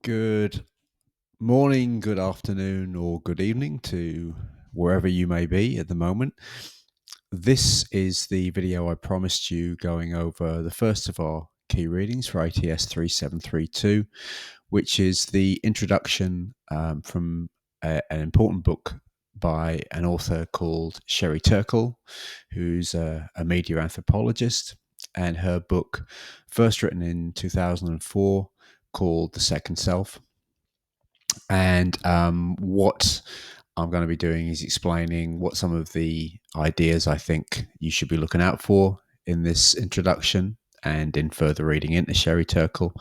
Good morning, good afternoon, or good evening to wherever you may be at the moment. This is the video I promised you going over the first of our key readings for ATS 3732, which is the introduction from an important book by an author called Sherry Turkle, who's a media anthropologist, and her book, first written in 2004, called The Second Self. And what I'm going to be doing is explaining what some of the ideas I think you should be looking out for in this introduction and in further reading into Sherry Turkle,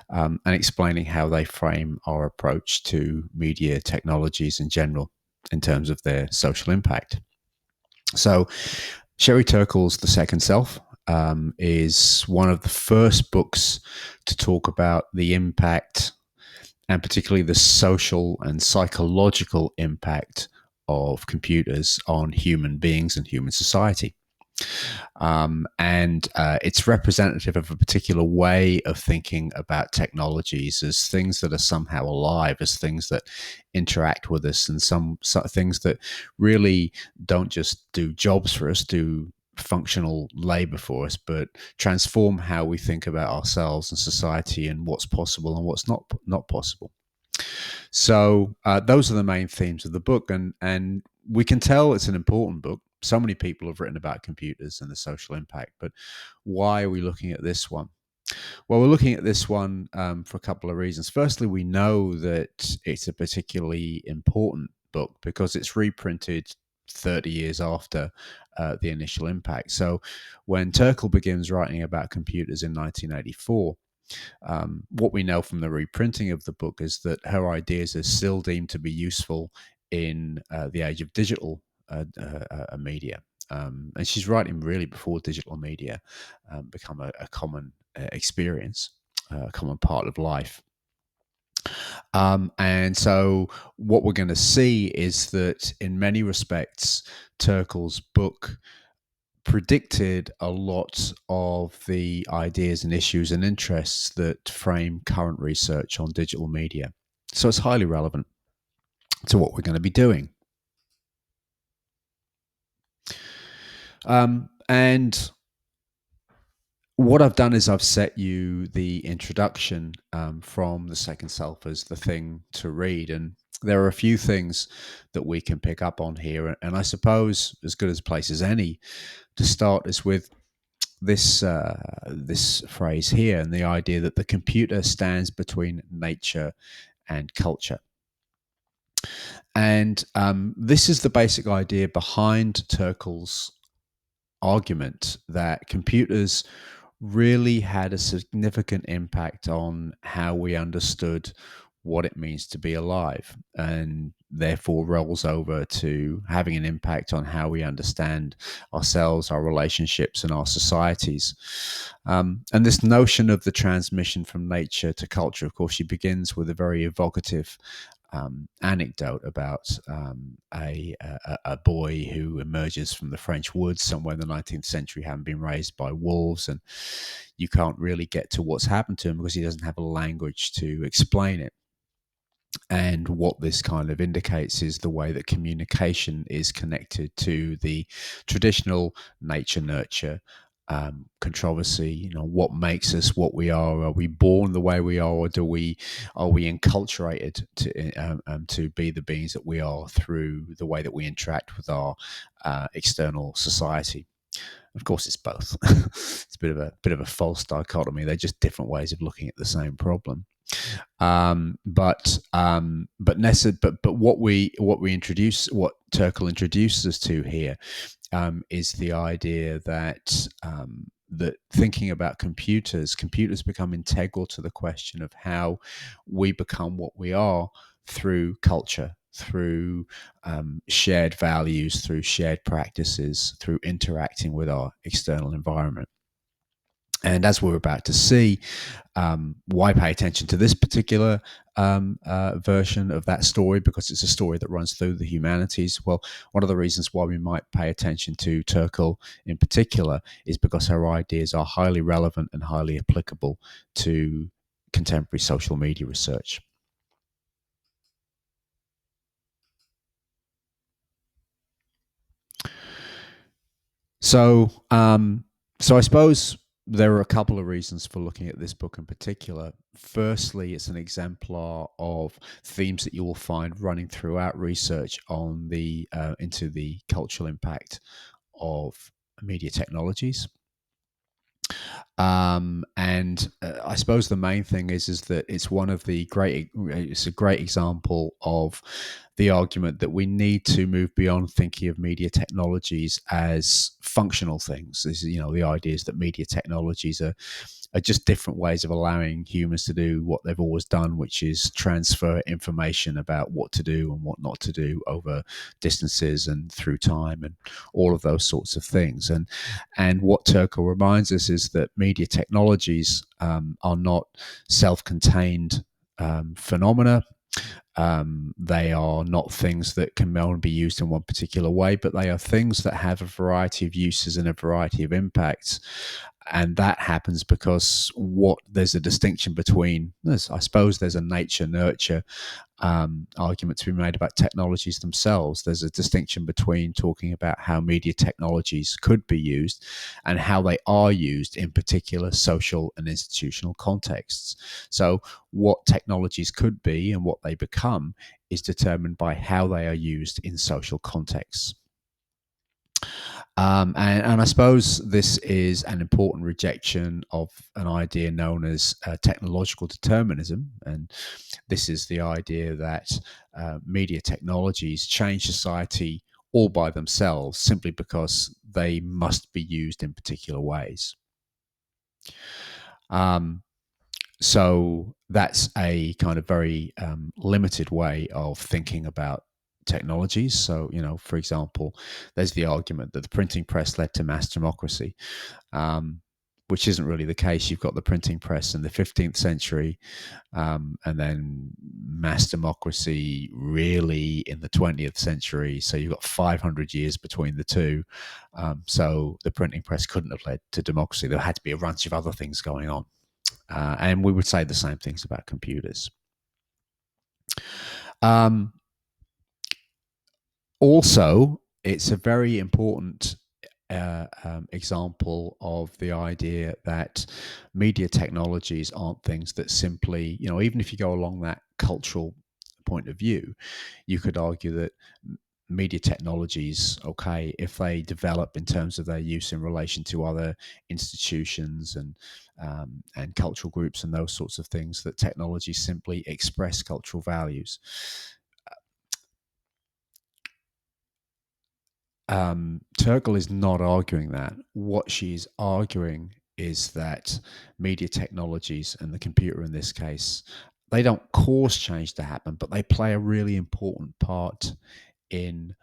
and explaining how they frame our approach to media technologies in general in terms of their social impact. So, Sherry Turkle's The Second Self is one of the first books to talk about the impact, and particularly the social and psychological impact of computers on human beings and human society. And it's representative of a particular way of thinking about technologies as things that are somehow alive, as things that interact with us, and some things that really don't just do jobs for us, do functional labor for us, but transform how we think about ourselves and society and what's possible and what's not possible. So those are the main themes of the book, and we can tell it's an important book. So many people have written about computers and the social impact, but why are we looking at this one? Well, we're looking at this one for a couple of reasons. Firstly, we know that it's a particularly important book because it's reprinted 30 years after the initial impact. So when Turkle begins writing about computers in 1984, what we know from the reprinting of the book is that her ideas are still deemed to be useful in the age of digital media. And she's writing really before digital media become a common experience, a common part of life. And so what we're going to see is that in many respects, Turkle's book predicted a lot of the ideas and issues and interests that frame current research on digital media. So it's highly relevant to what we're going to be doing. And what I've done is I've set you the introduction from The Second Self as the thing to read. And there are a few things that we can pick up on here. And I suppose as good as a place as any to start is with this phrase here, and the idea that the computer stands between nature and culture. And this is the basic idea behind Turkle's argument that computers really had a significant impact on how we understood what it means to be alive, and therefore rolls over to having an impact on how we understand ourselves, our relationships, and our societies. And this notion of the transmission from nature to culture, of course, she begins with a very evocative anecdote about a boy who emerges from the French woods somewhere in the 19th century, having been raised by wolves, and you can't really get to what's happened to him because he doesn't have a language to explain it. And what this kind of indicates is the way that communication is connected to the traditional nature-nurture controversy. You know, what makes us what we are? Are we born the way we are, or are we enculturated to be the beings that we are through the way that we interact with our external society? Of course, it's both. It's a bit of a false dichotomy. They're just different ways of looking at the same problem. But what Turkle introduces us to here is the idea that that thinking about computers become integral to the question of how we become what we are through culture, through shared values, through shared practices, through interacting with our external environment. And as we're about to see, why pay attention to this particular version of that story? Because it's a story that runs through the humanities. Well, one of the reasons why we might pay attention to Turkle in particular is because her ideas are highly relevant and highly applicable to contemporary social media research. So, so I suppose there are a couple of reasons for looking at this book in particular. Firstly, it's an exemplar of themes that you will find running throughout research on the into the cultural impact of media technologies. And I suppose the main thing is that it's one of the great. It's a great example of the argument that we need to move beyond thinking of media technologies as functional things. This is, the idea is that media technologies are just different ways of allowing humans to do what they've always done, which is transfer information about what to do and what not to do over distances and through time and all of those sorts of things. And what Turkle reminds us is that media technologies are not self-contained phenomena. They are not things that can only be used in one particular way, but they are things that have a variety of uses and a variety of impacts. And that happens because there's a distinction between, I suppose, there's a nature nurture argument to be made about technologies themselves. There's a distinction between talking about how media technologies could be used and how they are used in particular social and institutional contexts. So, what technologies could be and what they become is determined by how they are used in social contexts. And I suppose this is an important rejection of an idea known as technological determinism. And this is the idea that media technologies change society all by themselves simply because they must be used in particular ways. Um, so that's a kind of very limited way of thinking about technologies. So, for example, there's the argument that the printing press led to mass democracy, um, which isn't really the case. You've got the printing press in the 15th century, and then mass democracy really in the 20th century. So you've got 500 years between the two. So the printing press couldn't have led to democracy. There had to be a bunch of other things going on. And we would say the same things about computers. Um, Also, it's a very important example of the idea that media technologies aren't things that simply, even if you go along that cultural point of view, you could argue that media technologies, okay, if they develop in terms of their use in relation to other institutions and cultural groups and those sorts of things, that technologies simply express cultural values. Turkle is not arguing that. What she's arguing is that media technologies, and the computer in this case, they don't cause change to happen, but they play a really important part in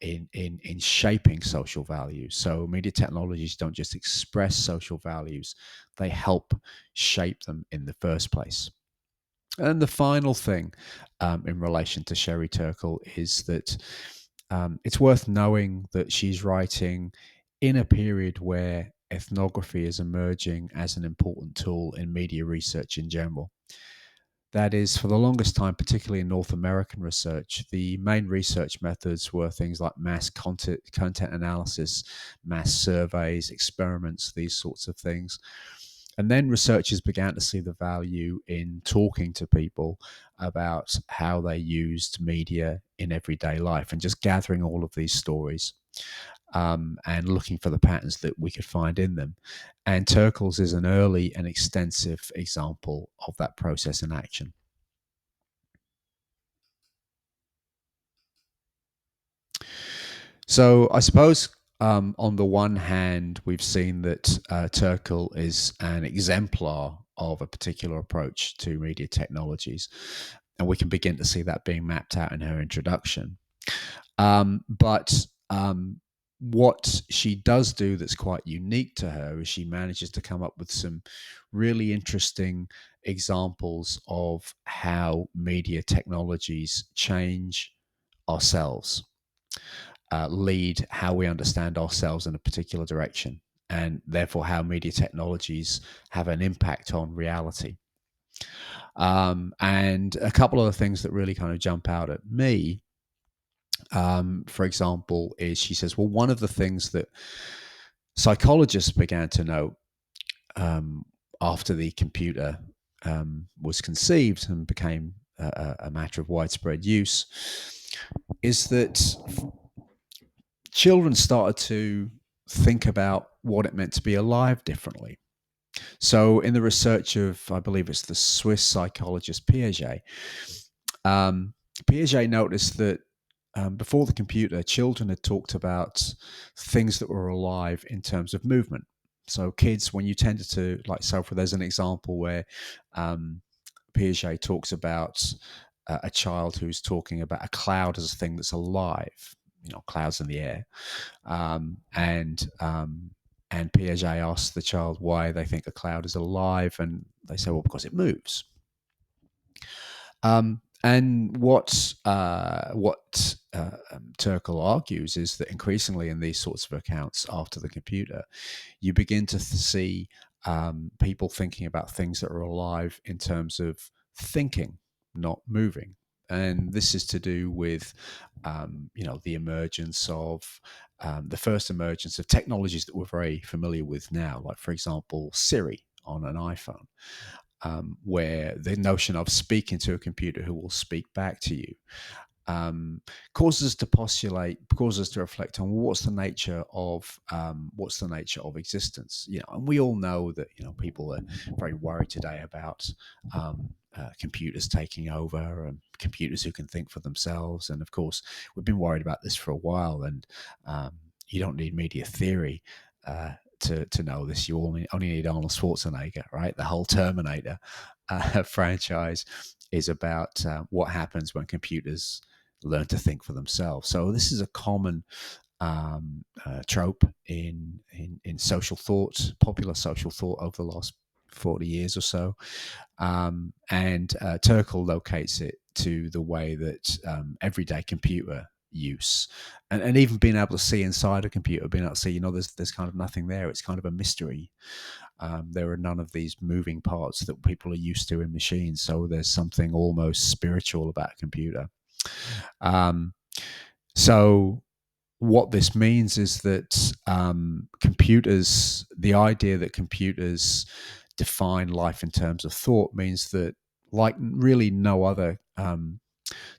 in shaping social values. So media technologies don't just express social values; they help shape them in the first place. And the final thing in relation to Sherry Turkle is that it's worth knowing that she's writing in a period where ethnography is emerging as an important tool in media research in general. That is, for the longest time, particularly in North American research, the main research methods were things like mass content analysis, mass surveys, experiments, these sorts of things. And then researchers began to see the value in talking to people about how they used media in everyday life and just gathering all of these stories and looking for the patterns that we could find in them. And Turkle's is an early and extensive example of that process in action. So I suppose on the one hand, we've seen that Turkle is an exemplar of a particular approach to media technologies, and we can begin to see that being mapped out in her introduction. But what she does do that's quite unique to her is she manages to come up with some really interesting examples of how media technologies change ourselves, lead how we understand ourselves in a particular direction, and therefore how media technologies have an impact on reality. And a couple of the things that really kind of jump out at me, for example, is she says, well, one of the things that Psychologists began to note, um, after the computer was conceived and became a matter of widespread use, is that children started to think about what it meant to be alive differently. So, in the research of, I believe it's the Swiss psychologist Piaget, um, Piaget noticed that before the computer, children had talked about things that were alive in terms of movement. So, kids, when you tended to, like, so for there's an example where um, Piaget talks about a child who's talking about a cloud as a thing that's alive, clouds in the air. Um, and um, and Piaget asks the child why they think a cloud is alive, and they say, well, because it moves. And what Turkle argues is that increasingly in these sorts of accounts after the computer, you begin to see people thinking about things that are alive in terms of thinking, not moving. And this is to do with, the emergence of the first emergence of technologies that we're very familiar with now, like, for example, Siri on an iPhone, where the notion of speaking to a computer who will speak back to you um, causes us to postulate, causes us to reflect on what's the nature of existence. And we all know that people are very worried today about computers taking over and computers who can think for themselves. And of course, we've been worried about this for a while. And you don't need media theory. To know this, you only need Arnold Schwarzenegger, right? The whole Terminator franchise is about what happens when computers learn to think for themselves. So this is a common trope in social thought, popular social thought over the last 40 years or so. And Turkle locates it to the way that everyday computer use and even being able to see inside a computer, being able to see, there's kind of nothing there. It's kind of a mystery. There are none of these moving parts that people are used to in machines. So there's something almost spiritual about a computer. Um, so what this means is that the idea that computers define life in terms of thought means that, like really no other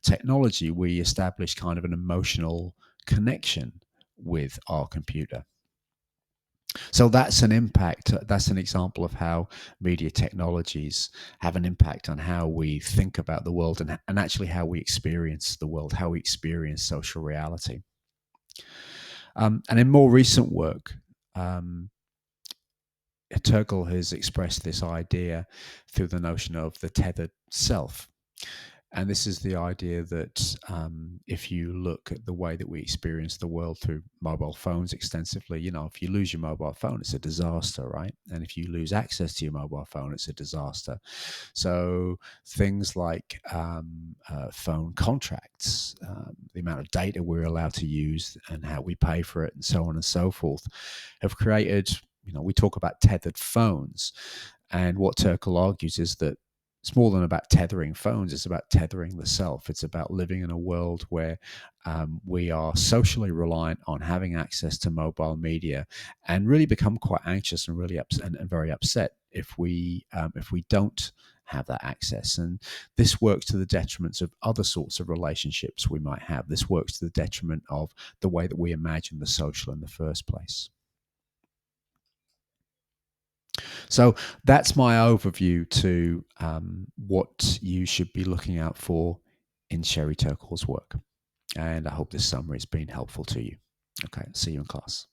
technology, we establish kind of an emotional connection with our computer. So that's an impact. That's an example of how media technologies have an impact on how we think about the world and actually how we experience the world, how we experience social reality. And in more recent work, um, Turkle has expressed this idea through the notion of the tethered self. And this is the idea that if you look at the way that we experience the world through mobile phones extensively, if you lose your mobile phone, it's a disaster, right? And if you lose access to your mobile phone, it's a disaster. So things like phone contracts, the amount of data we're allowed to use and how we pay for it and so on and so forth have created, we talk about tethered phones. And what Turkle argues is that it's more than about tethering phones. It's about tethering the self. It's about living in a world where we are socially reliant on having access to mobile media, and really become quite anxious and really and very upset if we don't have that access. And this works to the detriment of other sorts of relationships we might have. This works to the detriment of the way that we imagine the social in the first place. So that's my overview to what you should be looking out for in Sherry Turkle's work. And I hope this summary has been helpful to you. Okay, see you in class.